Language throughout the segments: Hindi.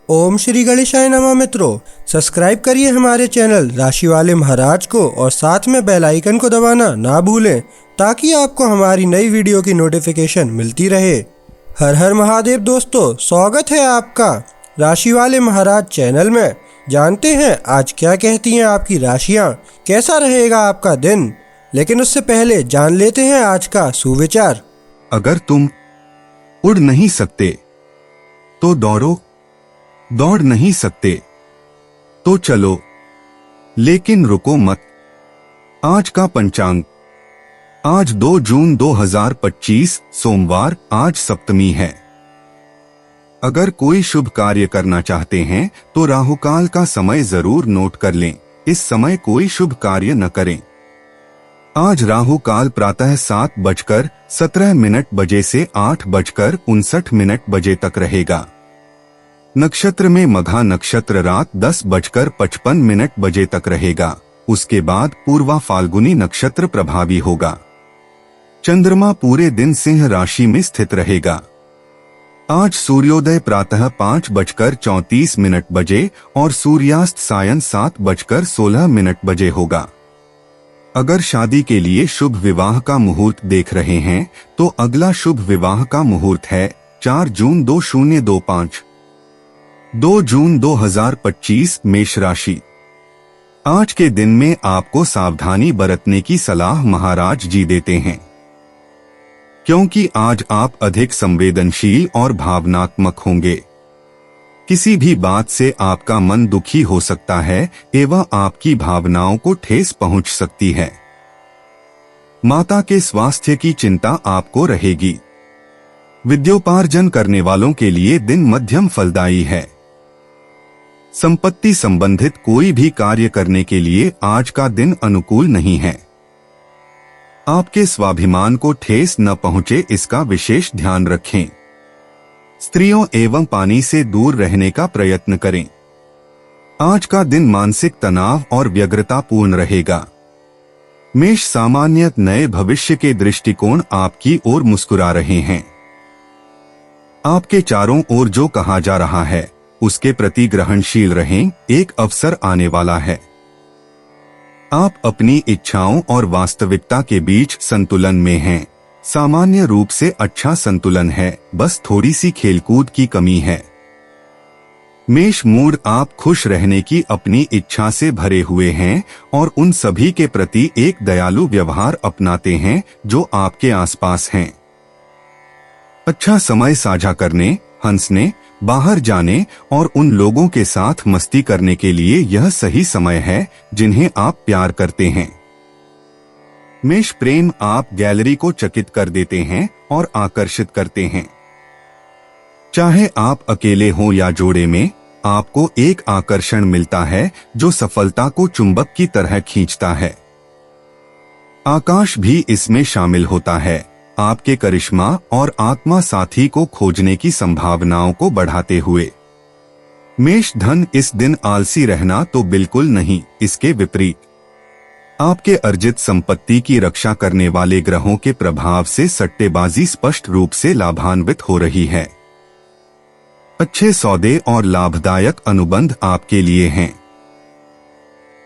ओम श्री गणेशाय नमः। मित्रों, सब्सक्राइब करिए हमारे चैनल राशि वाले महाराज को और साथ में बेल आइकन को दबाना ना भूलें ताकि आपको हमारी नई वीडियो की नोटिफिकेशन मिलती रहे। हर हर महादेव दोस्तों, स्वागत है आपका राशि वाले महाराज चैनल में। जानते हैं आज क्या कहती हैं आपकी राशियां, कैसा रहेगा आपका दिन। लेकिन उससे पहले जान लेते हैं आज का सुविचार। अगर तुम उड़ नहीं सकते तो दौड़ो, दौड़ नहीं सकते तो चलो, लेकिन रुको मत। आज का पंचांग, आज 2 जून 2025 सोमवार, आज सप्तमी है। अगर कोई शुभ कार्य करना चाहते हैं तो राहुकाल का समय जरूर नोट कर लें। इस समय कोई शुभ कार्य न करें। आज राहुकाल प्रातः 7:17 बजे से 8:59 बजे तक रहेगा। नक्षत्र में मघा नक्षत्र रात 10:55 बजे तक रहेगा। उसके बाद पूर्वा फाल्गुनी नक्षत्र प्रभावी होगा। चंद्रमा पूरे दिन सिंह राशि में स्थित रहेगा। आज सूर्योदय प्रातः 5:34 बजे और सूर्यास्त सायं 7:16 बजे होगा। अगर शादी के लिए शुभ विवाह का मुहूर्त देख रहे हैं तो अगला शुभ विवाह का मुहूर्त है 4 जून 2025 2 जून 2025 मेष राशि। आज के दिन में आपको सावधानी बरतने की सलाह महाराज जी देते हैं, क्योंकि आज आप अधिक संवेदनशील और भावनात्मक होंगे। किसी भी बात से आपका मन दुखी हो सकता है एवं आपकी भावनाओं को ठेस पहुंच सकती है। माता के स्वास्थ्य की चिंता आपको रहेगी। विद्योपार्जन करने वालों के लिए दिन मध्यम फलदायी है। संपत्ति संबंधित कोई भी कार्य करने के लिए आज का दिन अनुकूल नहीं है। आपके स्वाभिमान को ठेस न पहुंचे, इसका विशेष ध्यान रखें। स्त्रियों एवं पानी से दूर रहने का प्रयत्न करें। आज का दिन मानसिक तनाव और व्यग्रता पूर्ण रहेगा। मेष सामान्य नए भविष्य के दृष्टिकोण आपकी ओर मुस्कुरा रहे हैं। आपके चारों ओर जो कहा जा रहा है उसके प्रति ग्रहणशील रहें। एक अवसर आने वाला है। आप अपनी इच्छाओं और वास्तविकता के बीच संतुलन में हैं। सामान्य रूप से अच्छा संतुलन है, बस थोड़ी सी खेलकूद की कमी है। मेष मूड, आप खुश रहने की अपनी इच्छा से भरे हुए हैं और उन सभी के प्रति एक दयालु व्यवहार अपनाते हैं जो आपके आसपास हैं। अच्छा समय साझा करने, हंसने, बाहर जाने और उन लोगों के साथ मस्ती करने के लिए यह सही समय है जिन्हें आप प्यार करते हैं। मेष प्रेम, आप गैलरी को चकित कर देते हैं और आकर्षित करते हैं। चाहे आप अकेले हों या जोड़े में, आपको एक आकर्षण मिलता है जो सफलता को चुंबक की तरह खींचता है। आकाश भी इसमें शामिल होता है, आपके करिश्मा और आत्मा साथी को खोजने की संभावनाओं को बढ़ाते हुए। मेष धन, इस दिन आलसी रहना तो बिल्कुल नहीं, इसके विपरीत आपके अर्जित संपत्ति की रक्षा करने वाले ग्रहों के प्रभाव से सट्टेबाजी स्पष्ट रूप से लाभान्वित हो रही है। अच्छे सौदे और लाभदायक अनुबंध आपके लिए हैं।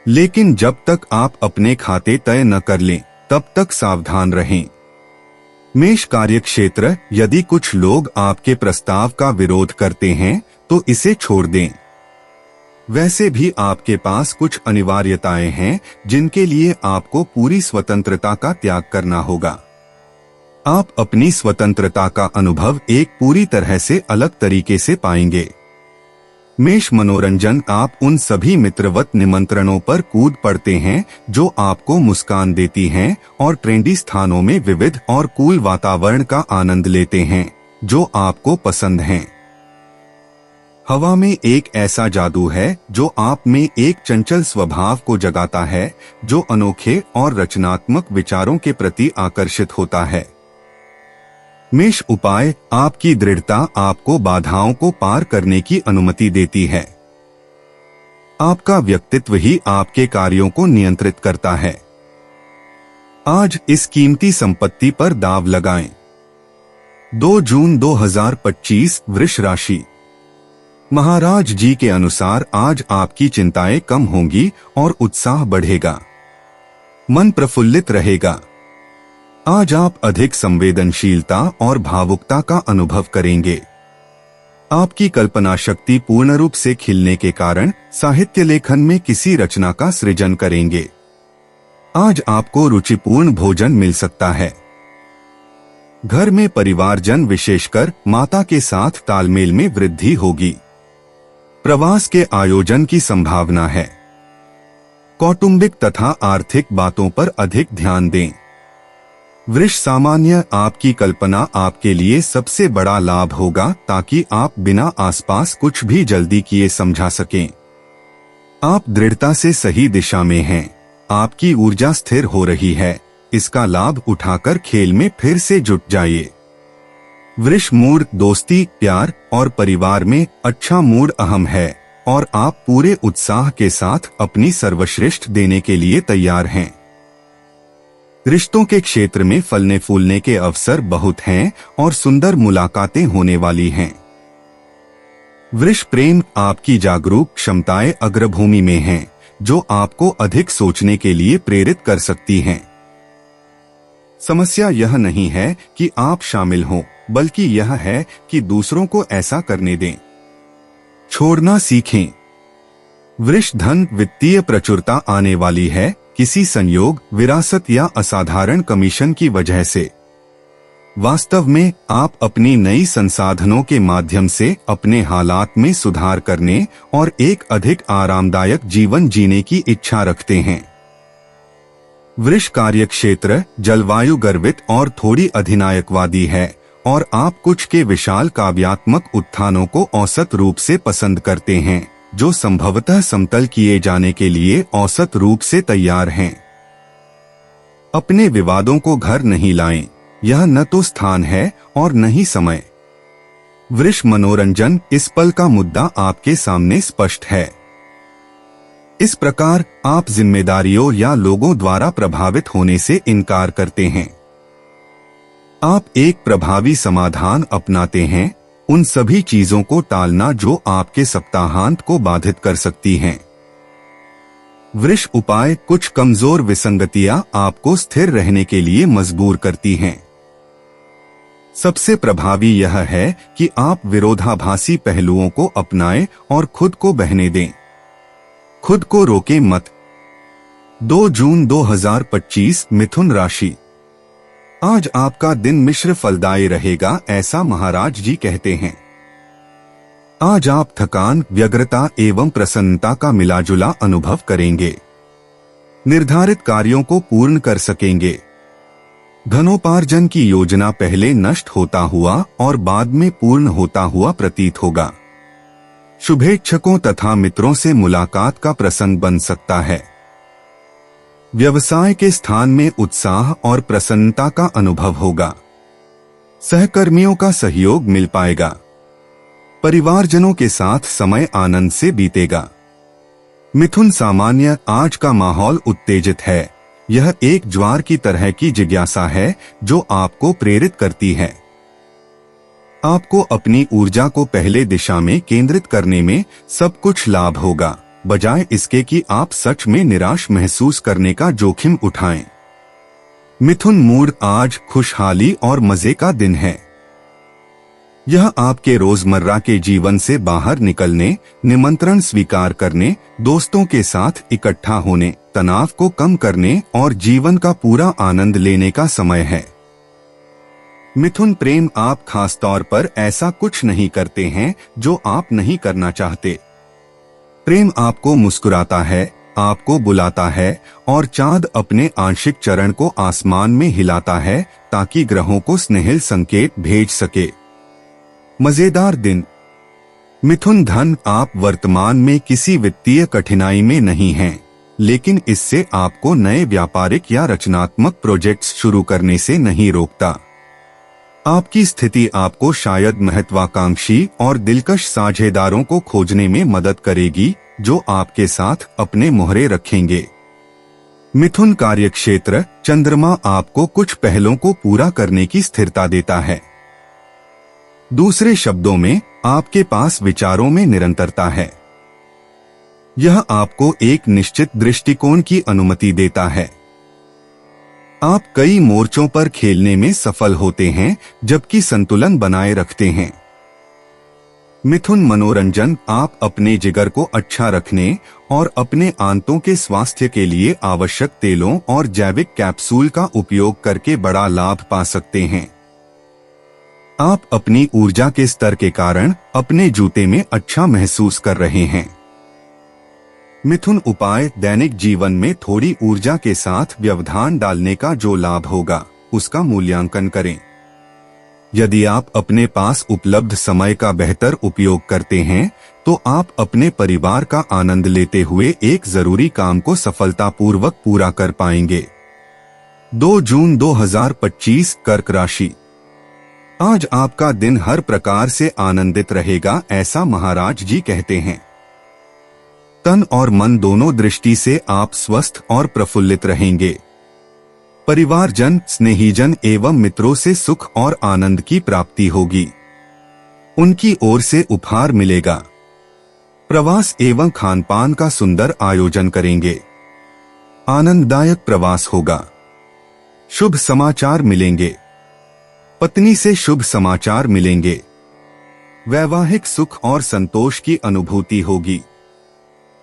लेकिन जब तक आप अपने खाते तय न कर लें तब तक सावधान रहें। मेष कार्यक्षेत्र, यदि कुछ लोग आपके प्रस्ताव का विरोध करते हैं तो इसे छोड़ दें। वैसे भी आपके पास कुछ अनिवार्यताएं हैं जिनके लिए आपको पूरी स्वतंत्रता का त्याग करना होगा। आप अपनी स्वतंत्रता का अनुभव एक पूरी तरह से अलग तरीके से पाएंगे। मेष मनोरंजन, आप उन सभी मित्रवत निमंत्रणों पर कूद पड़ते हैं जो आपको मुस्कान देती हैं और ट्रेंडी स्थानों में विविध और कूल वातावरण का आनंद लेते हैं जो आपको पसंद हैं। हवा में एक ऐसा जादू है जो आप में एक चंचल स्वभाव को जगाता है जो अनोखे और रचनात्मक विचारों के प्रति आकर्षित होता है। मेष उपाय, आपकी दृढ़ता आपको बाधाओं को पार करने की अनुमति देती है। आपका व्यक्तित्व ही आपके कार्यों को नियंत्रित करता है। आज इस कीमती संपत्ति पर दांव लगाएं। 2 जून 2025 वृष राशि। महाराज जी के अनुसार आज आपकी चिंताएं कम होंगी और उत्साह बढ़ेगा। मन प्रफुल्लित रहेगा। आज आप अधिक संवेदनशीलता और भावुकता का अनुभव करेंगे। आपकी कल्पना शक्ति पूर्ण रूप से खिलने के कारण साहित्य लेखन में किसी रचना का सृजन करेंगे। आज आपको रुचिपूर्ण भोजन मिल सकता है। घर में परिवारजन विशेषकर माता के साथ तालमेल में वृद्धि होगी। प्रवास के आयोजन की संभावना है। कौटुंबिक तथा आर्थिक बातों पर अधिक ध्यान दें। वृष सामान्य आपकी कल्पना आपके लिए सबसे बड़ा लाभ होगा ताकि आप बिना आसपास कुछ भी जल्दी किए समझा सकें। आप दृढ़ता से सही दिशा में हैं। आपकी ऊर्जा स्थिर हो रही है। इसका लाभ उठाकर खेल में फिर से जुट जाइए। वृष मूड दोस्ती, प्यार और परिवार में अच्छा मूड अहम है और आप पूरे उत्साह के साथ अपनी सर्वश्रेष्ठ देने के लिए तैयार हैं। रिश्तों के क्षेत्र में फलने फूलने के अवसर बहुत हैं और सुंदर मुलाकातें होने वाली हैं। वृष प्रेम आपकी जागरूक क्षमताएं अग्रभूमि में हैं, जो आपको अधिक सोचने के लिए प्रेरित कर सकती हैं। समस्या यह नहीं है कि आप शामिल हों, बल्कि यह है कि दूसरों को ऐसा करने दें। छोड़ना सीखें। वृष धन वित्तीय प्रचुरता आने वाली है, किसी संयोग, विरासत या असाधारण कमीशन की वजह से। वास्तव में आप अपनी नई संसाधनों के माध्यम से अपने हालात में सुधार करने और एक अधिक आरामदायक जीवन जीने की इच्छा रखते हैं। वृष कार्यक्षेत्र जलवायु गर्वित और थोड़ी अधिनायकवादी है और आप कुछ के विशाल काव्यात्मक उत्थानों को औसत रूप से पसंद करते हैं, जो संभवतः समतल किए जाने के लिए औसत रूप से तैयार हैं। अपने विवादों को घर नहीं लाएं, यह न तो स्थान है और न ही समय। वृष मनोरंजन इस पल का मुद्दा आपके सामने स्पष्ट है। इस प्रकार आप जिम्मेदारियों या लोगों द्वारा प्रभावित होने से इनकार करते हैं। आप एक प्रभावी समाधान अपनाते हैं, उन सभी चीजों को टालना जो आपके सप्ताहांत को बाधित कर सकती हैं। वृष उपाय कुछ कमजोर विसंगतियां आपको स्थिर रहने के लिए मजबूर करती हैं। सबसे प्रभावी यह है कि आप विरोधाभासी पहलुओं को अपनाएं और खुद को बहने दें। खुद को रोकें मत। 2 जून 2025 मिथुन राशि। आज आपका दिन मिश्र फलदायी रहेगा, ऐसा महाराज जी कहते हैं। आज आप थकान, व्यग्रता एवं प्रसन्नता का मिलाजुला अनुभव करेंगे। निर्धारित कार्यों को पूर्ण कर सकेंगे। धनोपार्जन की योजना पहले नष्ट होता हुआ और बाद में पूर्ण होता हुआ प्रतीत होगा। शुभेच्छकों तथा मित्रों से मुलाकात का प्रसंग बन सकता है। व्यवसाय के स्थान में उत्साह और प्रसन्नता का अनुभव होगा। सहकर्मियों का सहयोग मिल पाएगा। परिवारजनों के साथ समय आनंद से बीतेगा। मिथुन सामान्य आज का माहौल उत्तेजित है। यह एक ज्वार की तरह की जिज्ञासा है जो आपको प्रेरित करती है। आपको अपनी ऊर्जा को पहले दिशा में केंद्रित करने में सब कुछ लाभ होगा, बजाय इसके कि आप सच में निराश महसूस करने का जोखिम उठाएं। मिथुन मूड आज खुशहाली और मजे का दिन है। यह आपके रोजमर्रा के जीवन से बाहर निकलने, निमंत्रण स्वीकार करने, दोस्तों के साथ इकट्ठा होने, तनाव को कम करने और जीवन का पूरा आनंद लेने का समय है। मिथुन प्रेम आप खास तौर पर ऐसा कुछ नहीं करते हैं जो आप नहीं करना चाहते। प्रेम आपको मुस्कुराता है, आपको बुलाता है और चांद अपने आंशिक चरण को आसमान में हिलाता है ताकि ग्रहों को स्नेहिल संकेत भेज सके। मजेदार दिन। मिथुन धन आप वर्तमान में किसी वित्तीय कठिनाई में नहीं हैं, लेकिन इससे आपको नए व्यापारिक या रचनात्मक प्रोजेक्ट्स शुरू करने से नहीं रोकता। आपकी स्थिति आपको शायद महत्वाकांक्षी और दिलकश साझेदारों को खोजने में मदद करेगी जो आपके साथ अपने मोहरे रखेंगे। मिथुन कार्यक्षेत्र चंद्रमा आपको कुछ पहलों को पूरा करने की स्थिरता देता है। दूसरे शब्दों में आपके पास विचारों में निरंतरता है। यह आपको एक निश्चित दृष्टिकोण की अनुमति देता है। आप कई मोर्चों पर खेलने में सफल होते हैं, जबकि संतुलन बनाए रखते हैं। मिथुन मनोरंजन, आप अपने जिगर को अच्छा रखने और अपने आंतों के स्वास्थ्य के लिए आवश्यक तेलों और जैविक कैप्सूल का उपयोग करके बड़ा लाभ पा सकते हैं। आप अपनी ऊर्जा के स्तर के कारण अपने जूते में अच्छा महसूस कर रहे हैं। मिथुन उपाय, दैनिक जीवन में थोड़ी ऊर्जा के साथ व्यवधान डालने का जो लाभ होगा उसका मूल्यांकन करें। यदि आप अपने पास उपलब्ध समय का बेहतर उपयोग करते हैं तो आप अपने परिवार का आनंद लेते हुए एक जरूरी काम को सफलतापूर्वक पूरा कर पाएंगे। 2 जून 2025, कर्क राशि। आज आपका दिन हर प्रकार से आनंदित रहेगा, ऐसा महाराज जी कहते हैं। तन और मन दोनों दृष्टि से आप स्वस्थ और प्रफुल्लित रहेंगे। परिवारजन, स्नेहीजन एवं मित्रों से सुख और आनंद की प्राप्ति होगी। उनकी ओर से उपहार मिलेगा। प्रवास एवं खानपान का सुंदर आयोजन करेंगे। आनंददायक प्रवास होगा। शुभ समाचार मिलेंगे। पत्नी से शुभ समाचार मिलेंगे। वैवाहिक सुख और संतोष की अनुभूति होगी।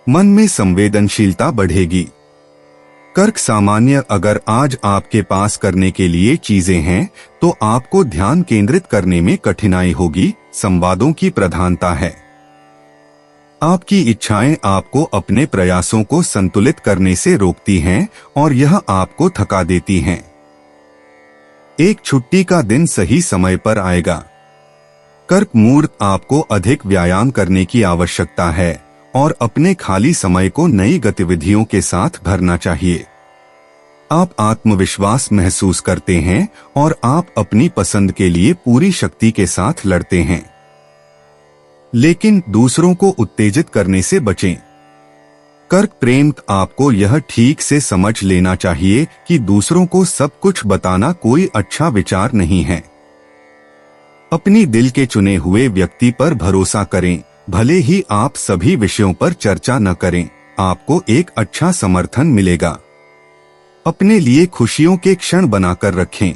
मन में संवेदनशीलता बढ़ेगी। कर्क सामान्य, अगर आज आपके पास करने के लिए चीजें हैं तो आपको ध्यान केंद्रित करने में कठिनाई होगी। संवादों की प्रधानता है। आपकी इच्छाएं आपको अपने प्रयासों को संतुलित करने से रोकती हैं और यह आपको थका देती हैं। एक छुट्टी का दिन सही समय पर आएगा। कर्क मूर्त, आपको अधिक व्यायाम करने की आवश्यकता है और अपने खाली समय को नई गतिविधियों के साथ भरना चाहिए। आप आत्मविश्वास महसूस करते हैं और आप अपनी पसंद के लिए पूरी शक्ति के साथ लड़ते हैं, लेकिन दूसरों को उत्तेजित करने से बचें। कर्क प्रेम, आपको यह ठीक से समझ लेना चाहिए कि दूसरों को सब कुछ बताना कोई अच्छा विचार नहीं है। अपनी दिल के चुने हुए व्यक्ति पर भरोसा करें, भले ही आप सभी विषयों पर चर्चा न करें, आपको एक अच्छा समर्थन मिलेगा। अपने लिए खुशियों के क्षण बनाकर रखें।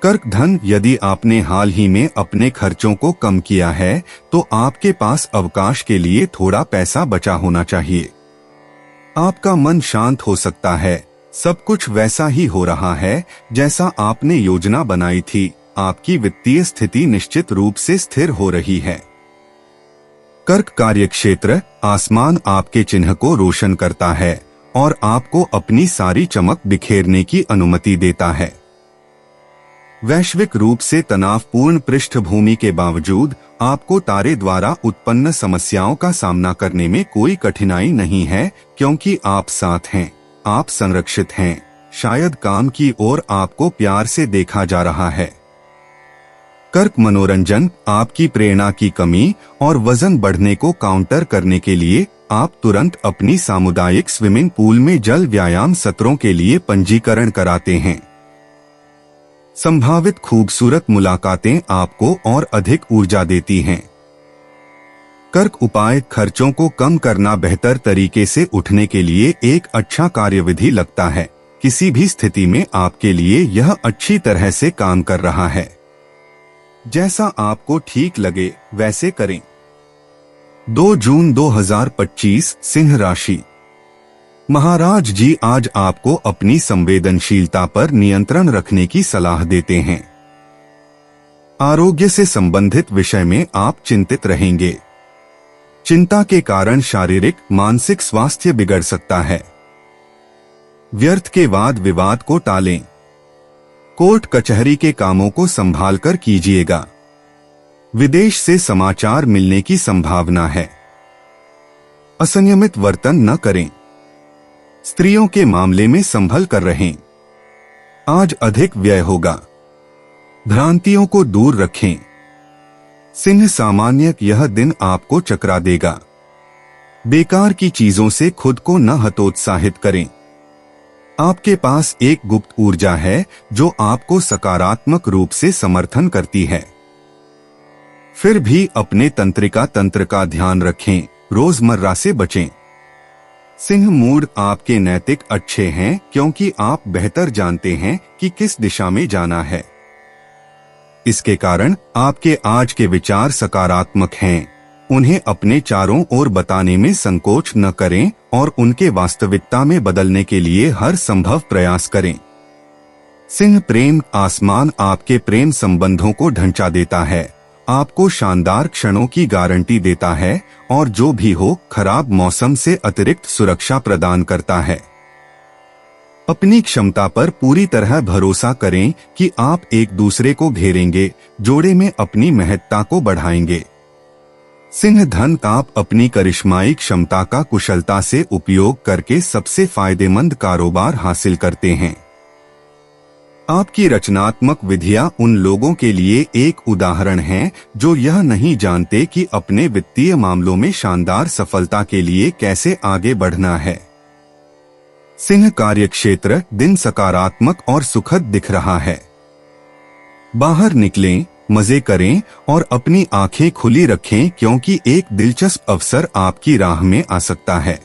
कर्क धन, यदि आपने हाल ही में अपने खर्चों को कम किया है तो आपके पास अवकाश के लिए थोड़ा पैसा बचा होना चाहिए। आपका मन शांत हो सकता है। सब कुछ वैसा ही हो रहा है जैसा आपने योजना बनाई थी। आपकी वित्तीय स्थिति निश्चित रूप से स्थिर हो रही है। कर्क कार्यक्षेत्र, आसमान आपके चिन्ह को रोशन करता है और आपको अपनी सारी चमक बिखेरने की अनुमति देता है। वैश्विक रूप से तनावपूर्ण पृष्ठभूमि के बावजूद आपको तारे द्वारा उत्पन्न समस्याओं का सामना करने में कोई कठिनाई नहीं है, क्योंकि आप साथ हैं, आप संरक्षित हैं। शायद काम की ओर आपको प्यार से देखा जा रहा है। कर्क मनोरंजन, आपकी प्रेरणा की कमी और वजन बढ़ने को काउंटर करने के लिए आप तुरंत अपनी सामुदायिक स्विमिंग पूल में जल व्यायाम सत्रों के लिए पंजीकरण कराते हैं। संभावित खूबसूरत मुलाकातें आपको और अधिक ऊर्जा देती हैं। कर्क उपाय, खर्चों को कम करना बेहतर तरीके से उठने के लिए एक अच्छा कार्यविधि लगता है। किसी भी स्थिति में आपके लिए यह अच्छी तरह से काम कर रहा है। जैसा आपको ठीक लगे वैसे करें। 2 जून 2025, सिंह राशि। महाराज जी आज आपको अपनी संवेदनशीलता पर नियंत्रण रखने की सलाह देते हैं। आरोग्य से संबंधित विषय में आप चिंतित रहेंगे। चिंता के कारण शारीरिक मानसिक स्वास्थ्य बिगड़ सकता है। व्यर्थ के वाद विवाद को टालें। कोर्ट कचहरी के कामों को संभालकर कीजिएगा। विदेश से समाचार मिलने की संभावना है। असंयमित वर्तन न करें। स्त्रियों के मामले में संभल कर रहें। आज अधिक व्यय होगा। भ्रांतियों को दूर रखें। सिंह सामान्य, यह दिन आपको चकरा देगा। बेकार की चीजों से खुद को न हतोत्साहित करें। आपके पास एक गुप्त ऊर्जा है जो आपको सकारात्मक रूप से समर्थन करती है। फिर भी अपने तंत्रिका तंत्र का ध्यान रखें, रोजमर्रा से बचें। सिंह मूड आपके नैतिक अच्छे हैं क्योंकि आप बेहतर जानते हैं कि किस दिशा में जाना है। इसके कारण आपके आज के विचार सकारात्मक हैं। उन्हें अपने चारों ओर बताने में संकोच न करें और उनके वास्तविकता में बदलने के लिए हर संभव प्रयास करें। सिंह प्रेम आसमान आपके प्रेम संबंधों को ढांचा देता है, आपको शानदार क्षणों की गारंटी देता है और जो भी हो खराब मौसम से अतिरिक्त सुरक्षा प्रदान करता है। अपनी क्षमता पर पूरी तरह भरोसा करें कि आप एक दूसरे को घेरेंगे, जोड़े में अपनी महत्ता को बढ़ाएंगे। सिंह धन आप अपनी करिश्माई क्षमता का कुशलता से उपयोग करके सबसे फायदेमंद कारोबार हासिल करते हैं। आपकी रचनात्मक विधियां उन लोगों के लिए एक उदाहरण हैं जो यह नहीं जानते कि अपने वित्तीय मामलों में शानदार सफलता के लिए कैसे आगे बढ़ना है। सिंह कार्यक्षेत्र दिन सकारात्मक और सुखद दिख रहा है। बाहर निकलें, मजे करें और अपनी आंखें खुली रखें क्योंकि एक दिलचस्प अवसर आपकी राह में आ सकता है।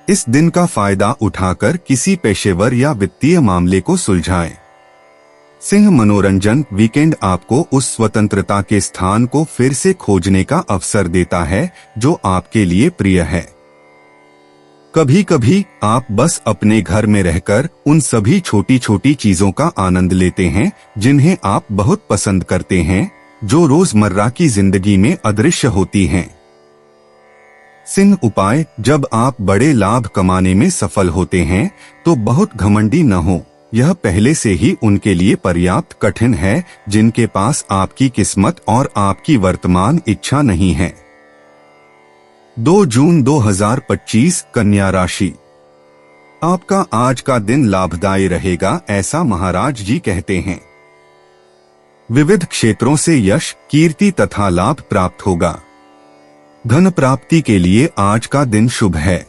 इस दिन का फायदा उठाकर किसी पेशेवर या वित्तीय मामले को सुलझाएं। सिंह मनोरंजन वीकेंड आपको उस स्वतंत्रता के स्थान को फिर से खोजने का अवसर देता है जो आपके लिए प्रिय है। कभी कभी आप बस अपने घर में रहकर उन सभी छोटी छोटी चीजों का आनंद लेते हैं जिन्हें आप बहुत पसंद करते हैं, जो रोजमर्रा की जिंदगी में अदृश्य होती हैं। सिंह उपाय, जब आप बड़े लाभ कमाने में सफल होते हैं तो बहुत घमंडी न हो, यह पहले से ही उनके लिए पर्याप्त कठिन है जिनके पास आपकी किस्मत और आपकी वर्तमान इच्छा नहीं है। 2 जून 2025 कन्या राशि। आपका आज का दिन लाभदायी रहेगा, ऐसा महाराज जी कहते हैं। विविध क्षेत्रों से यश, कीर्ति तथा लाभ प्राप्त होगा। धन प्राप्ति के लिए आज का दिन शुभ है।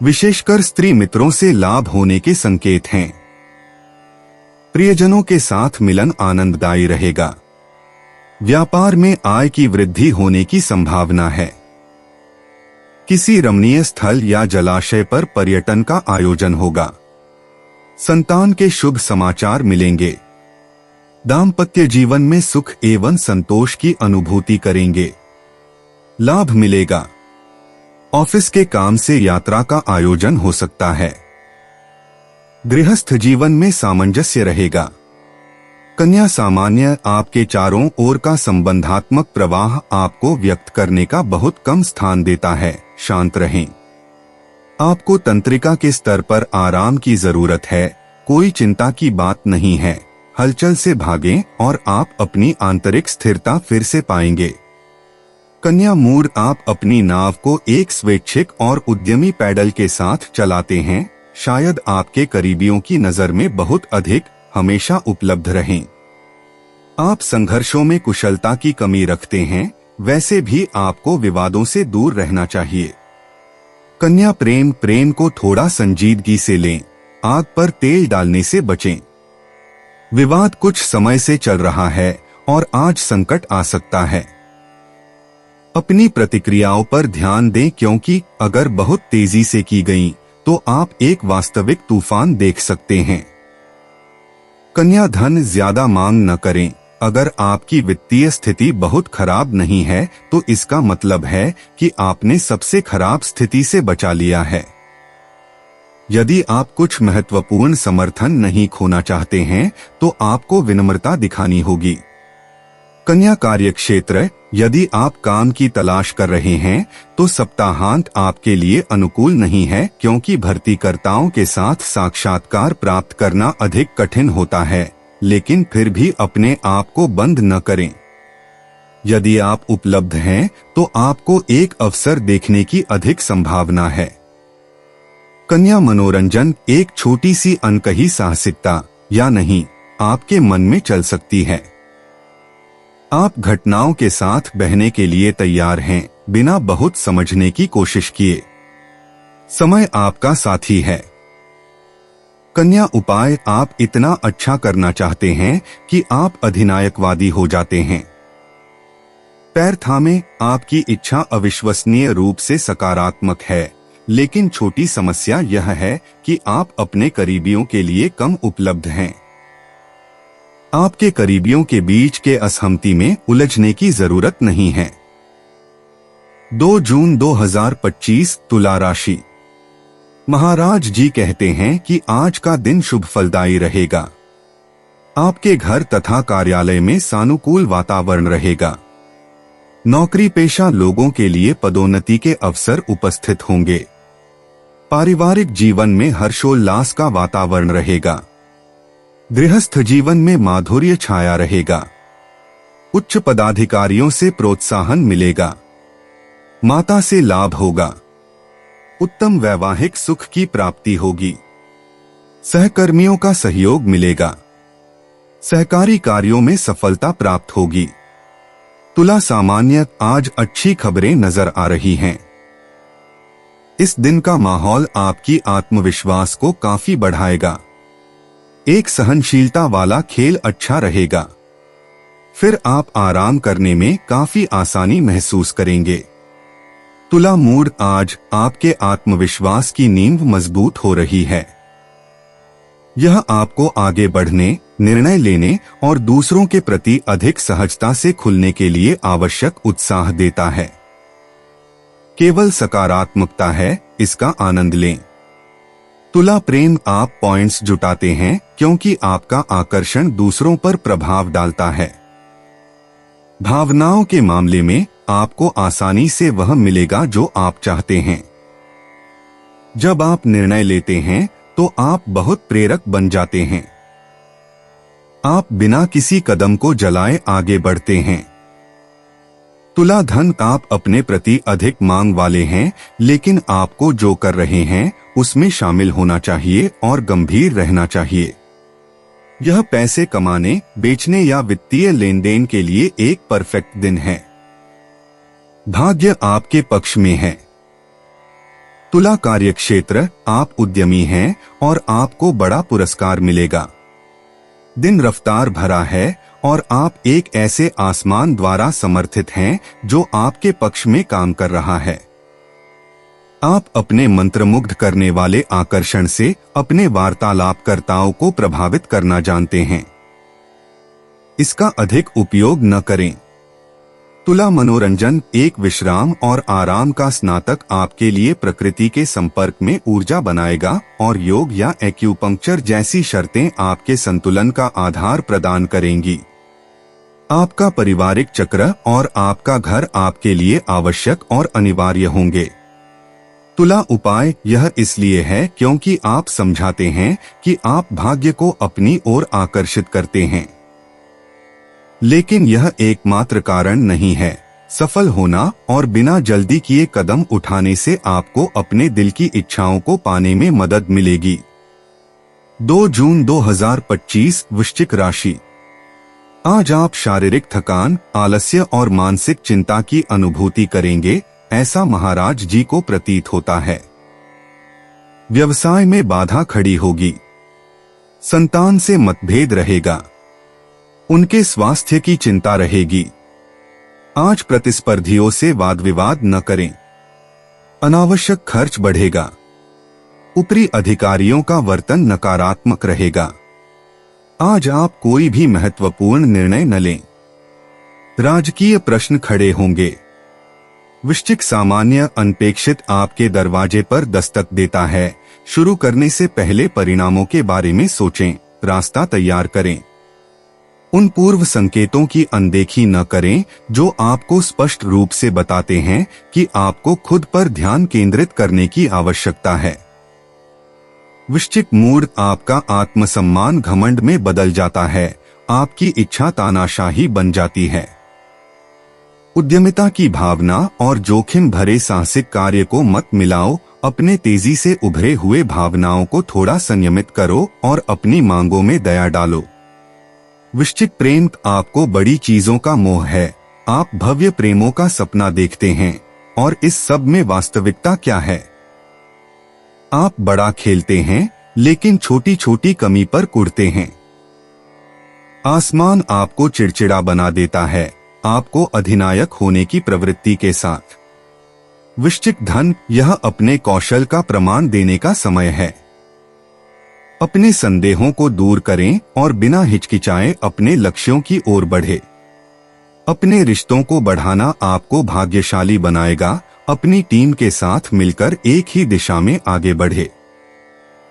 विशेषकर स्त्री मित्रों से लाभ होने के संकेत हैं। प्रियजनों के साथ मिलन आनंददायी रहेगा। व्यापार में आय की वृद्धि होने की संभावना है। किसी रमणीय स्थल या जलाशय पर पर्यटन का आयोजन होगा। संतान के शुभ समाचार मिलेंगे। दाम्पत्य जीवन में सुख एवं संतोष की अनुभूति करेंगे। लाभ मिलेगा। ऑफिस के काम से यात्रा का आयोजन हो सकता है। गृहस्थ जीवन में सामंजस्य रहेगा। कन्या सामान्य, आपके चारों ओर का संबंधात्मक प्रवाह आपको व्यक्त करने का बहुत कम स्थान देता है। शांत रहें। आपको तंत्रिका के स्तर पर आराम की जरूरत है, कोई चिंता की बात नहीं है। हलचल से भागें और आप अपनी आंतरिक स्थिरता फिर से पाएंगे। कन्या मूड, आप अपनी नाव को एक स्वैच्छिक और उद्यमी पैडल के साथ चलाते हैं। शायद आपके करीबियों की नजर में बहुत अधिक हमेशा उपलब्ध रहें। आप संघर्षों में कुशलता की कमी रखते हैं, वैसे भी आपको विवादों से दूर रहना चाहिए। कन्या प्रेम को थोड़ा संजीदगी से लें, आग पर तेल डालने से बचें। विवाद कुछ समय से चल रहा है और आज संकट आ सकता है। अपनी प्रतिक्रियाओं पर ध्यान दें क्योंकि अगर बहुत तेजी से की गई तो आप एक वास्तविक तूफान देख सकते हैं। कन्या धन ज्यादा मांग न करें। अगर आपकी वित्तीय स्थिति बहुत खराब नहीं है तो इसका मतलब है कि आपने सबसे खराब स्थिति से बचा लिया है। यदि आप कुछ महत्वपूर्ण समर्थन नहीं खोना चाहते हैं तो आपको विनम्रता दिखानी होगी। कन्या कार्यक्षेत्र, यदि आप काम की तलाश कर रहे हैं तो सप्ताहांत आपके लिए अनुकूल नहीं है क्योंकि भर्तीकर्ताओं के साथ साक्षात्कार प्राप्त करना अधिक कठिन होता है, लेकिन फिर भी अपने आप को बंद न करें। यदि आप उपलब्ध हैं तो आपको एक अवसर देखने की अधिक संभावना है। कन्या मनोरंजन, एक छोटी सी अनकही साहसिकता या नहीं आपके मन में चल सकती है। आप घटनाओं के साथ बहने के लिए तैयार हैं, बिना बहुत समझने की कोशिश किए। समय आपका साथी है। कन्या उपाय, आप इतना अच्छा करना चाहते हैं कि आप अधिनायकवादी हो जाते हैं। पैर थामे, आपकी इच्छा अविश्वसनीय रूप से सकारात्मक है, लेकिन छोटी समस्या यह है कि आप अपने करीबियों के लिए कम उपलब्ध हैं। आपके करीबियों के बीच के असहमति में उलझने की जरूरत नहीं है। 2 जून 2025 तुला राशि। महाराज जी कहते हैं कि आज का दिन शुभ फलदायी रहेगा। आपके घर तथा कार्यालय में सानुकूल वातावरण रहेगा। नौकरी पेशा लोगों के लिए पदोन्नति के अवसर उपस्थित होंगे। पारिवारिक जीवन में हर्षोल्लास का वातावरण रहेगा। गृहस्थ जीवन में माधुर्य छाया रहेगा। उच्च पदाधिकारियों से प्रोत्साहन मिलेगा। माता से लाभ होगा। उत्तम वैवाहिक सुख की प्राप्ति होगी। सहकर्मियों का सहयोग मिलेगा। सहकारी कार्यों में सफलता प्राप्त होगी। तुला सामान्य, आज अच्छी खबरें नजर आ रही हैं। इस दिन का माहौल आपकी आत्मविश्वास को काफी बढ़ाएगा। एक सहनशीलता वाला खेल अच्छा रहेगा। फिर आप आराम करने में काफी आसानी महसूस करेंगे। तुला मूड, आज आपके आत्मविश्वास की नींव मजबूत हो रही है। यह आपको आगे बढ़ने, निर्णय लेने और दूसरों के प्रति अधिक सहजता से खुलने के लिए आवश्यक उत्साह देता है। केवल सकारात्मकता है, इसका आनंद लें। तुला प्रेम, आप पॉइंट्स जुटाते हैं क्योंकि आपका आकर्षण दूसरों पर प्रभाव डालता है। भावनाओं के मामले में आपको आसानी से वह मिलेगा जो आप चाहते हैं। जब आप निर्णय लेते हैं तो आप बहुत प्रेरक बन जाते हैं। आप बिना किसी कदम को जलाए आगे बढ़ते हैं। तुला धन, आप अपने प्रति अधिक मांग वाले हैं, लेकिन आपको जो कर रहे हैं उसमें शामिल होना चाहिए और गंभीर रहना चाहिए। यह पैसे कमाने, बेचने या वित्तीय लेन देन के लिए एक परफेक्ट दिन है। भाग्य आपके पक्ष में है। तुला कार्यक्षेत्र, आप उद्यमी हैं और आपको बड़ा पुरस्कार मिलेगा। दिन रफ्तार भरा है और आप एक ऐसे आसमान द्वारा समर्थित हैं जो आपके पक्ष में काम कर रहा है। आप अपने मंत्रमुग्ध करने वाले आकर्षण से अपने वार्तालापकर्ताओं को प्रभावित करना जानते हैं। इसका अधिक उपयोग न करें। तुला मनोरंजन, एक विश्राम और आराम का स्नातक आपके लिए प्रकृति के संपर्क में ऊर्जा बनाएगा और योग या एक्यूपंक्चर जैसी शर्तें आपके संतुलन का आधार प्रदान करेंगी। आपका पारिवारिक चक्र और आपका घर आपके लिए आवश्यक और अनिवार्य होंगे। तुला उपाय, यह इसलिए है क्योंकि आप समझाते हैं कि आप भाग्य को अपनी ओर आकर्षित करते हैं। लेकिन यह एकमात्र कारण नहीं है। सफल होना और बिना जल्दी किए कदम उठाने से आपको अपने दिल की इच्छाओं को पाने में मदद मिलेगी। 2 जून 2025 वृश्चिक राशि। आज आप शारीरिक थकान, आलस्य और मानसिक चिंता की अनुभूति करेंगे, ऐसा महाराज जी को प्रतीत होता है। व्यवसाय में बाधा खड़ी होगी। संतान से मतभेद रहेगा। उनके स्वास्थ्य की चिंता रहेगी। आज प्रतिस्पर्धियों से वाद विवाद न करें। अनावश्यक खर्च बढ़ेगा। ऊपरी अधिकारियों का वर्तन नकारात्मक रहेगा। आज आप कोई भी महत्वपूर्ण निर्णय न लें। राजकीय प्रश्न खड़े होंगे। वृश्चिक सामान्य, अनपेक्षित आपके दरवाजे पर दस्तक देता है। शुरू करने से पहले परिणामों के बारे में सोचें, रास्ता तैयार करें। उन पूर्व संकेतों की अनदेखी न करें जो आपको स्पष्ट रूप से बताते हैं कि आपको खुद पर ध्यान केंद्रित करने की आवश्यकता है। वृश्चिक मूड, आपका आत्मसम्मान घमंड में बदल जाता है। आपकी इच्छा तानाशाही बन जाती है। उद्यमिता की भावना और जोखिम भरे साहसिक कार्य को मत मिलाओ। अपने तेजी से उभरे हुए भावनाओं को थोड़ा संयमित करो और अपनी मांगों में दया डालो। वृश्चिक प्रेम, आपको बड़ी चीजों का मोह है। आप भव्य प्रेमों का सपना देखते हैं और इस सब में वास्तविकता क्या है? आप बड़ा खेलते हैं, लेकिन छोटी छोटी कमी पर कुढ़ते हैं। आसमान आपको चिड़चिड़ा बना देता है, आपको अधिनायक होने की प्रवृत्ति के साथ। वृश्चिक धन, यह अपने कौशल का प्रमाण देने का समय है। अपने संदेहों को दूर करें और बिना हिचकिचाए अपने लक्ष्यों की ओर बढ़े। अपने रिश्तों को बढ़ाना आपको भाग्यशाली बनाएगा। अपनी टीम के साथ मिलकर एक ही दिशा में आगे बढ़े।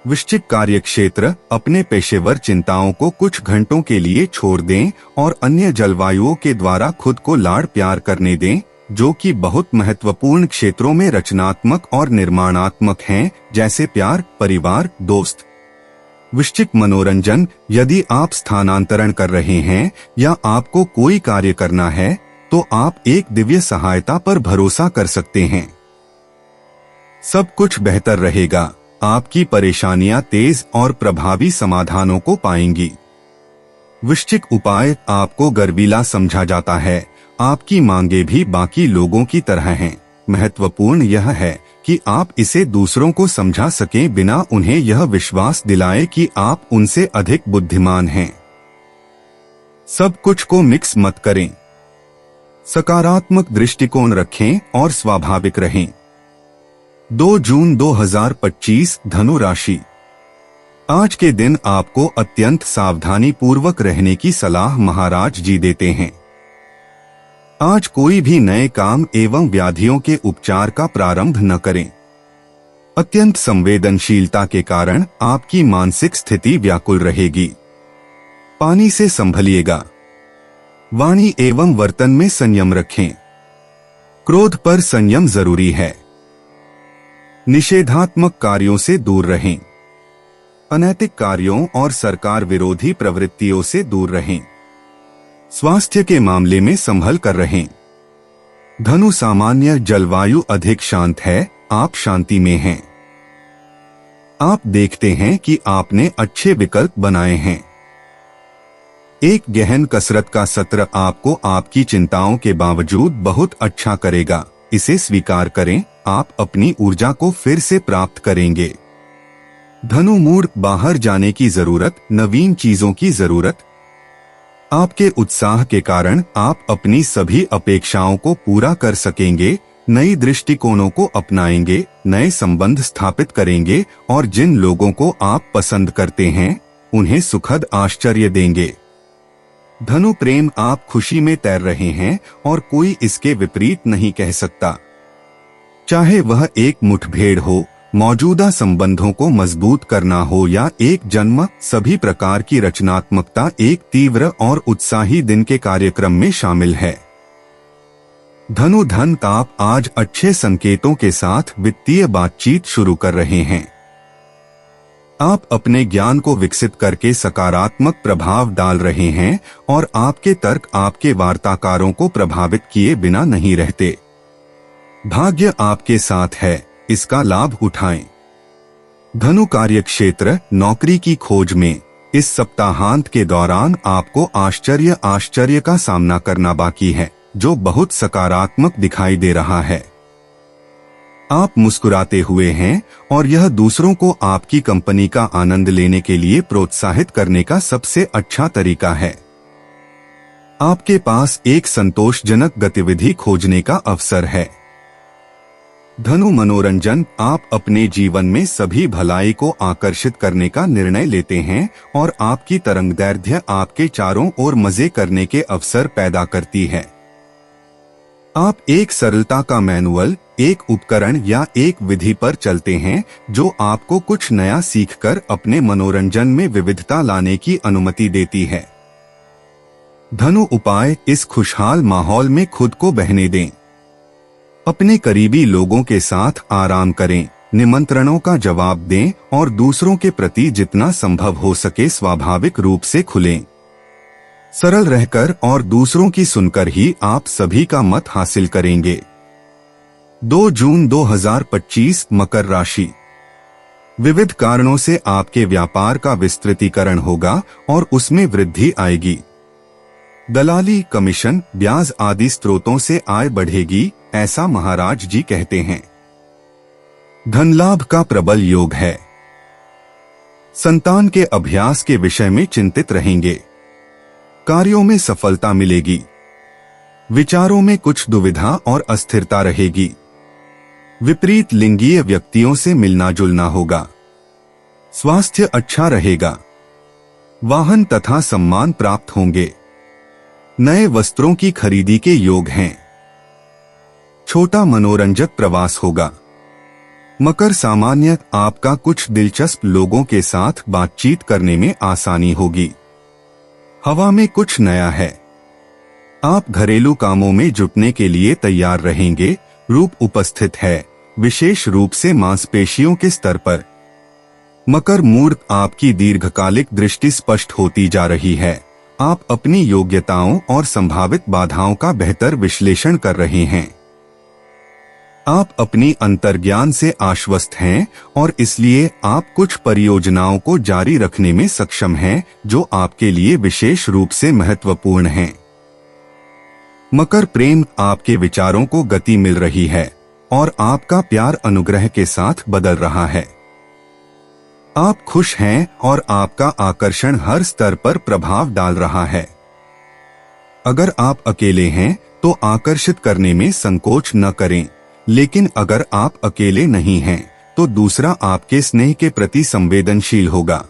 वृश्चिक कार्यक्षेत्र, अपने पेशेवर चिंताओं को कुछ घंटों के लिए छोड़ दें और अन्य जलवायुओं के द्वारा खुद को लाड़ प्यार करने दें, जो कि बहुत महत्वपूर्ण क्षेत्रों में रचनात्मक और निर्माणात्मक हैं, जैसे प्यार, परिवार, दोस्त। वृश्चिक मनोरंजन, यदि आप स्थानांतरण कर रहे हैं या आपको कोई कार्य करना है तो आप एक दिव्य सहायता पर भरोसा कर सकते हैं। सब कुछ बेहतर रहेगा। आपकी परेशानियां तेज और प्रभावी समाधानों को पाएंगी। वृश्चिक उपाय, आपको गर्वीला समझा जाता है। आपकी मांगे भी बाकी लोगों की तरह हैं। महत्वपूर्ण यह है कि आप इसे दूसरों को समझा सकें बिना उन्हें यह विश्वास दिलाए कि आप उनसे अधिक बुद्धिमान हैं। सब कुछ को मिक्स मत करें। सकारात्मक दृष्टिकोण रखें और स्वाभाविक रहें। 2 जून 2025 धनु राशि। आज के दिन आपको अत्यंत सावधानी पूर्वक रहने की सलाह महाराज जी देते हैं। आज कोई भी नए काम एवं व्याधियों के उपचार का प्रारंभ न करें। अत्यंत संवेदनशीलता के कारण आपकी मानसिक स्थिति व्याकुल रहेगी। पानी से संभलिएगा। वाणी एवं वर्तन में संयम रखें। क्रोध पर संयम जरूरी है। निषेधात्मक कार्यों से दूर रहें। अनैतिक कार्यों और सरकार विरोधी प्रवृत्तियों से दूर रहें। स्वास्थ्य के मामले में संभल कर रहें। धनु, सामान्य जलवायु अधिक शांत है, आप शांति में हैं। आप देखते हैं कि आपने अच्छे विकल्प बनाए हैं। एक गहन कसरत का सत्र आपको आपकी चिंताओं के बावजूद बहुत अच्छा करेगा। इसे स्वीकार करें, आप अपनी ऊर्जा को फिर से प्राप्त करेंगे। धनु, मूड, बाहर जाने की जरूरत, नवीन चीजों की जरूरत। आपके उत्साह के कारण आप अपनी सभी अपेक्षाओं को पूरा कर सकेंगे, नई दृष्टिकोणों को अपनाएंगे, नए संबंध स्थापित करेंगे और जिन लोगों को आप पसंद करते हैं उन्हें सुखद आश्चर्य देंगे। धनु, प्रेम, आप खुशी में तैर रहे हैं और कोई इसके विपरीत नहीं कह सकता। चाहे वह एक मुठभेड़ हो, मौजूदा संबंधों को मजबूत करना हो या एक जन्म, सभी प्रकार की रचनात्मकता एक तीव्र और उत्साही दिन के कार्यक्रम में शामिल है। धनु, धन, आप आज अच्छे संकेतों के साथ वित्तीय बातचीत शुरू कर रहे हैं। आप अपने ज्ञान को विकसित करके सकारात्मक प्रभाव डाल रहे हैं और आपके तर्क आपके वार्ताकारों को प्रभावित किए बिना नहीं रहते। भाग्य आपके साथ है, इसका लाभ उठाएं। धनु, कार्यक्षेत्र, नौकरी की खोज में इस सप्ताहांत के दौरान आपको आश्चर्य का सामना करना बाकी है, जो बहुत सकारात्मक दिखाई दे रहा है। आप मुस्कुराते हुए हैं और यह दूसरों को आपकी कंपनी का आनंद लेने के लिए प्रोत्साहित करने का सबसे अच्छा तरीका है। आपके पास एक संतोषजनक गतिविधि खोजने का अवसर है। धनु, मनोरंजन, आप अपने जीवन में सभी भलाई को आकर्षित करने का निर्णय लेते हैं और आपकी तरंगदैर्ध्य आपके चारों ओर मजे करने के अवसर पैदा करती है। आप एक सरलता का मैनुअल, एक उपकरण या एक विधि पर चलते हैं जो आपको कुछ नया सीखकर अपने मनोरंजन में विविधता लाने की अनुमति देती है। धनु, उपाय, इस खुशहाल माहौल में खुद को बहने दें। अपने करीबी लोगों के साथ आराम करें, निमंत्रणों का जवाब दें और दूसरों के प्रति जितना संभव हो सके स्वाभाविक रूप से खुलें। सरल रहकर और दूसरों की सुनकर ही आप सभी का मत हासिल करेंगे। 2 जून 2025 मकर राशि। विविध कारणों से आपके व्यापार का विस्तृतीकरण होगा और उसमें वृद्धि आएगी। दलाली, कमीशन, ब्याज आदि स्रोतों से आय बढ़ेगी, ऐसा महाराज जी कहते हैं। धन लाभ का प्रबल योग है। संतान के अभ्यास के विषय में चिंतित रहेंगे। कार्यों में सफलता मिलेगी। विचारों में कुछ दुविधा और अस्थिरता रहेगी। विपरीत लिंगीय व्यक्तियों से मिलना जुलना होगा। स्वास्थ्य अच्छा रहेगा। वाहन तथा सम्मान प्राप्त होंगे। नए वस्त्रों की खरीदी के योग हैं। छोटा मनोरंजक प्रवास होगा। मकर सामान्य आपका कुछ दिलचस्प लोगों के साथ बातचीत करने में आसानी होगी। हवा में कुछ नया है। आप घरेलू कामों में जुटने के लिए तैयार रहेंगे। रूप उपस्थित है, विशेष रूप से मांसपेशियों के स्तर पर। मकर मूड आपकी दीर्घकालिक दृष्टि स्पष्ट होती जा रही है। आप अपनी योग्यताओं और संभावित बाधाओं का बेहतर विश्लेषण कर रहे हैं। आप अपनी अंतर्ज्ञान से आश्वस्त हैं और इसलिए आप कुछ परियोजनाओं को जारी रखने में सक्षम हैं जो आपके लिए विशेष रूप से महत्वपूर्ण हैं। मकर प्रेम आपके विचारों को गति मिल रही है और आपका प्यार अनुग्रह के साथ बदल रहा है। आप खुश हैं और आपका आकर्षण हर स्तर पर प्रभाव डाल रहा है। अगर आप अकेले हैं तो आकर्षित करने में संकोच न करें, लेकिन अगर आप अकेले नहीं हैं तो दूसरा आपके स्नेह के प्रति संवेदनशील होगा।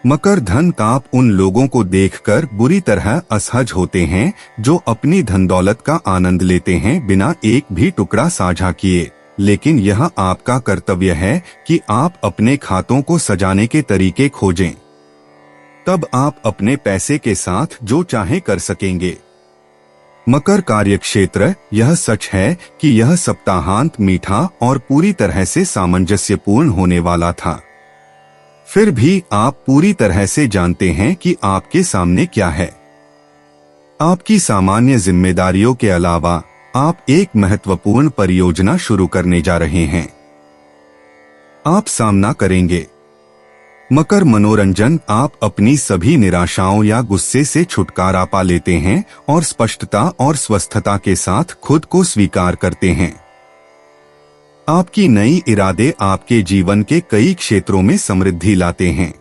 मकर धन आप उन लोगों को देखकर बुरी तरह असहज होते हैं जो अपनी धन दौलत का आनंद लेते हैं बिना एक भी टुकड़ा साझा किए, लेकिन यह आपका कर्तव्य है कि आप अपने खातों को सजाने के तरीके खोजें। तब आप अपने पैसे के साथ जो चाहे कर सकेंगे। मकर कार्यक्षेत्र यह सच है कि यह सप्ताहांत मीठा और पूरी तरह से सामंजस्यपूर्ण होने वाला था। फिर भी आप पूरी तरह से जानते हैं कि आपके सामने क्या है। आपकी सामान्य जिम्मेदारियों के अलावा आप एक महत्वपूर्ण परियोजना शुरू करने जा रहे हैं। आप सामना करेंगे। मकर मनोरंजन आप अपनी सभी निराशाओं या गुस्से से छुटकारा पा लेते हैं और स्पष्टता और स्वस्थता के साथ खुद को स्वीकार करते हैं। आपकी नई इरादे आपके जीवन के कई क्षेत्रों में समृद्धि लाते हैं।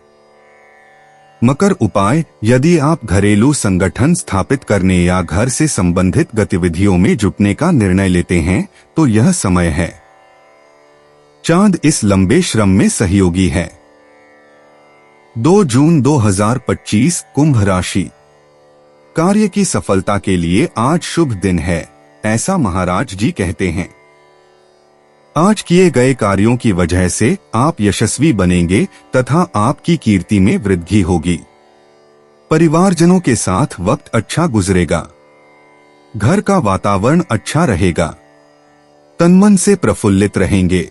मकर उपाय, यदि आप घरेलू संगठन स्थापित करने या घर से संबंधित गतिविधियों में जुटने का निर्णय लेते हैं तो यह समय है। चांद इस लंबे श्रम में सहयोगी है। 2 जून 2025 कुंभ राशि। कार्य की सफलता के लिए आज शुभ दिन है, ऐसा महाराज जी कहते हैं। आज किए गए कार्यों की वजह से आप यशस्वी बनेंगे तथा आपकी कीर्ति में वृद्धि होगी। परिवारजनों के साथ वक्त अच्छा गुजरेगा। घर का वातावरण अच्छा रहेगा। तनमन से प्रफुल्लित रहेंगे।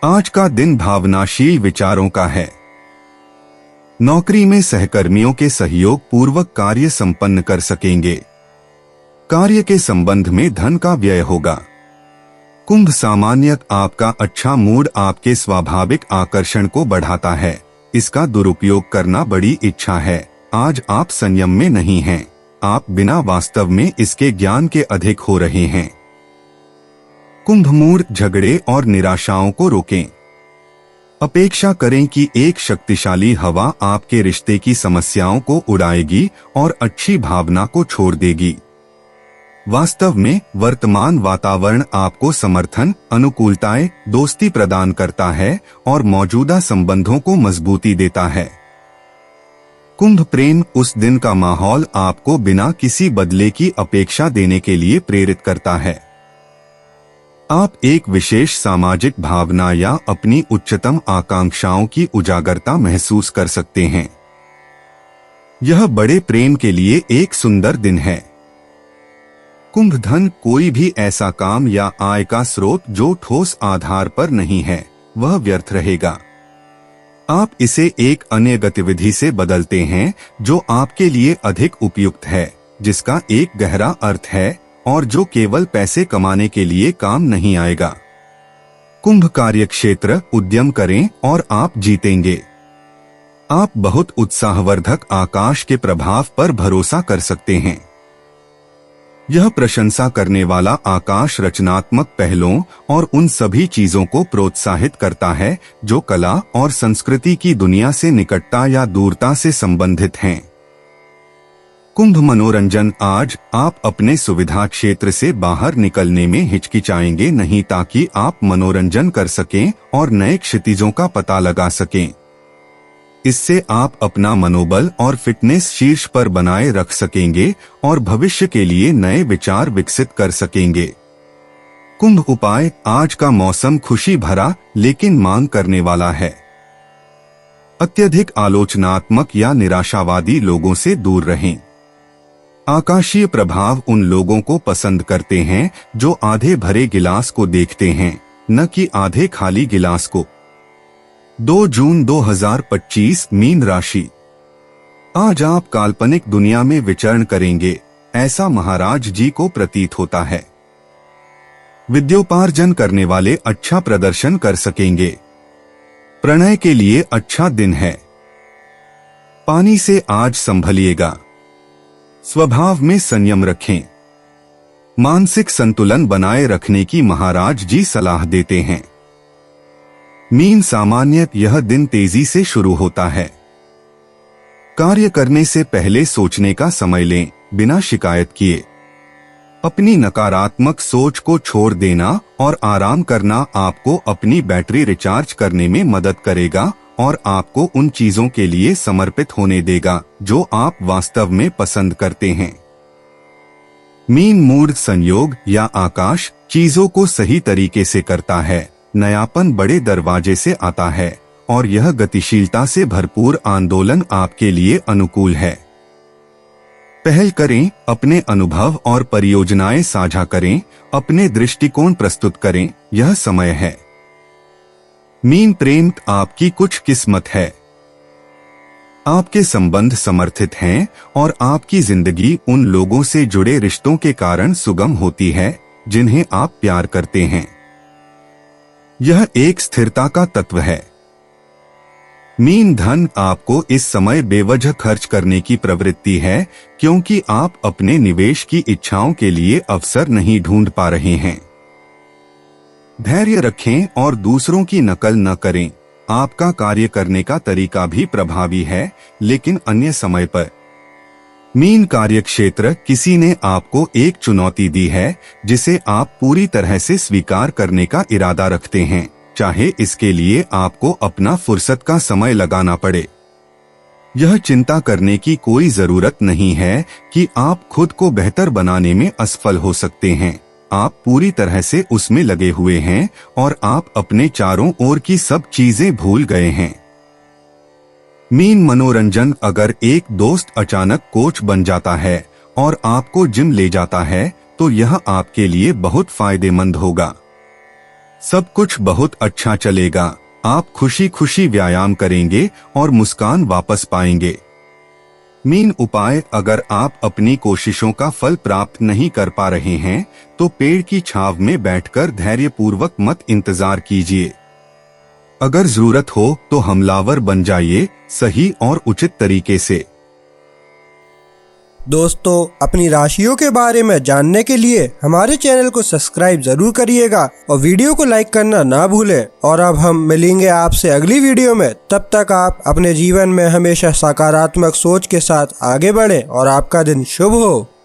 आज का दिन भावनाशील विचारों का है। नौकरी में सहकर्मियों के सहयोग पूर्वक कार्य संपन्न कर सकेंगे। कार्य के संबंध में धन का व्यय होगा। कुंभ सामान्य आपका अच्छा मूड आपके स्वाभाविक आकर्षण को बढ़ाता है। इसका दुरुपयोग करना बड़ी इच्छा है। आज आप संयम में नहीं हैं। आप बिना वास्तव में इसके ज्ञान के अधिक हो रहे हैं। कुंभ मूड झगड़े और निराशाओं को रोकें। अपेक्षा करें कि एक शक्तिशाली हवा आपके रिश्ते की समस्याओं को उड़ाएगी और अच्छी भावना को छोड़ देगी। वास्तव में वर्तमान वातावरण आपको समर्थन, अनुकूलताएं, दोस्ती प्रदान करता है और मौजूदा संबंधों को मजबूती देता है। कुंभ प्रेम उस दिन का माहौल आपको बिना किसी बदले की अपेक्षा देने के लिए प्रेरित करता है। आप एक विशेष सामाजिक भावना या अपनी उच्चतम आकांक्षाओं की उजागरता महसूस कर सकते हैं। यह बड़े प्रेम के लिए एक सुंदर दिन है। कुंभ धन कोई भी ऐसा काम या आय का स्रोत जो ठोस आधार पर नहीं है, वह व्यर्थ रहेगा। आप इसे एक अन्य गतिविधि से बदलते हैं जो आपके लिए अधिक उपयुक्त है, जिसका एक गहरा अर्थ है और जो केवल पैसे कमाने के लिए काम नहीं आएगा। कुंभ कार्यक्षेत्र उद्यम करें और आप जीतेंगे। आप बहुत उत्साहवर्धक आकाश के प्रभाव पर भरोसा कर सकते हैं। यह प्रशंसा करने वाला आकाश रचनात्मक पहलों और उन सभी चीजों को प्रोत्साहित करता है जो कला और संस्कृति की दुनिया से निकटता या दूरता से संबंधित हैं। कुंभ मनोरंजन। आज आप अपने सुविधा क्षेत्र से बाहर निकलने में हिचकिचाएंगे नहीं ताकि आप मनोरंजन कर सकें और नए क्षितिजों का पता लगा सकें। इससे आप अपना मनोबल और फिटनेस शीर्ष पर बनाए रख सकेंगे और भविष्य के लिए नए विचार विकसित कर सकेंगे। कुंभ उपाय। आज का मौसम खुशी भरा लेकिन मांग करने वाला है। अत्यधिक आलोचनात्मक या निराशावादी लोगों से दूर रहें। आकाशीय प्रभाव उन लोगों को पसंद करते हैं जो आधे भरे गिलास को देखते हैं, न कि आधे खाली गिलास को। 2 जून 2025। मीन राशि। आज आप काल्पनिक दुनिया में विचरण करेंगे, ऐसा महाराज जी को प्रतीत होता है। विद्योपार्जन करने वाले अच्छा प्रदर्शन कर सकेंगे। प्रणय के लिए अच्छा दिन है। पानी से आज संभलिएगा। स्वभाव में संयम रखें। मानसिक संतुलन बनाए रखने की महाराज जी सलाह देते हैं। मीन सामान्य। यह दिन तेजी से शुरू होता है। कार्य करने से पहले सोचने का समय लें, बिना शिकायत किए। अपनी नकारात्मक सोच को छोड़ देना और आराम करना आपको अपनी बैटरी रिचार्ज करने में मदद करेगा और आपको उन चीजों के लिए समर्पित होने देगा जो आप वास्तव में पसंद करते हैं। मीन मूड संयोग या आकाश चीजों को सही तरीके से करता है। नयापन बड़े दरवाजे से आता है और यह गतिशीलता से भरपूर आंदोलन आपके लिए अनुकूल है। पहल करें, अपने अनुभव और परियोजनाएं साझा करें, अपने दृष्टिकोण प्रस्तुत करें। यह समय है। मीन प्रेम। आपकी कुछ किस्मत है। आपके संबंध समर्थित हैं और आपकी जिंदगी उन लोगों से जुड़े रिश्तों के कारण सुगम होती है जिन्हें आप प्यार करते हैं। यह एक स्थिरता का तत्व है। मीन धन। आपको इस समय बेवजह खर्च करने की प्रवृत्ति है क्योंकि आप अपने निवेश की इच्छाओं के लिए अवसर नहीं ढूंढ पा रहे हैं। धैर्य रखें और दूसरों की नकल न करें। आपका कार्य करने का तरीका भी प्रभावी है, लेकिन अन्य समय पर। मीन कार्यक्षेत्र। किसी ने आपको एक चुनौती दी है जिसे आप पूरी तरह से स्वीकार करने का इरादा रखते हैं, चाहे इसके लिए आपको अपना फुर्सत का समय लगाना पड़े। यह चिंता करने की कोई जरूरत नहीं है कि आप खुद को बेहतर बनाने में असफल हो सकते हैं। आप पूरी तरह से उसमें लगे हुए हैं और आप अपने चारों ओर की सब चीजें भूल गए हैं। मीन मनोरंजन। अगर एक दोस्त अचानक कोच बन जाता है और आपको जिम ले जाता है तो यह आपके लिए बहुत फायदेमंद होगा। सब कुछ बहुत अच्छा चलेगा। आप खुशी खुशी व्यायाम करेंगे और मुस्कान वापस पाएंगे। मीन उपाय। अगर आप अपनी कोशिशों का फल प्राप्त नहीं कर पा रहे हैं तो पेड़ की छांव में बैठकर धैर्यपूर्वक मत इंतजार कीजिए। अगर जरूरत हो तो हमलावर बन जाइए, सही और उचित तरीके से। दोस्तों, अपनी राशियों के बारे में जानने के लिए हमारे चैनल को सब्सक्राइब जरूर करिएगा और वीडियो को लाइक करना ना भूलें। और अब हम मिलेंगे आपसे अगली वीडियो में। तब तक आप अपने जीवन में हमेशा सकारात्मक सोच के साथ आगे बढ़ें और आपका दिन शुभ हो।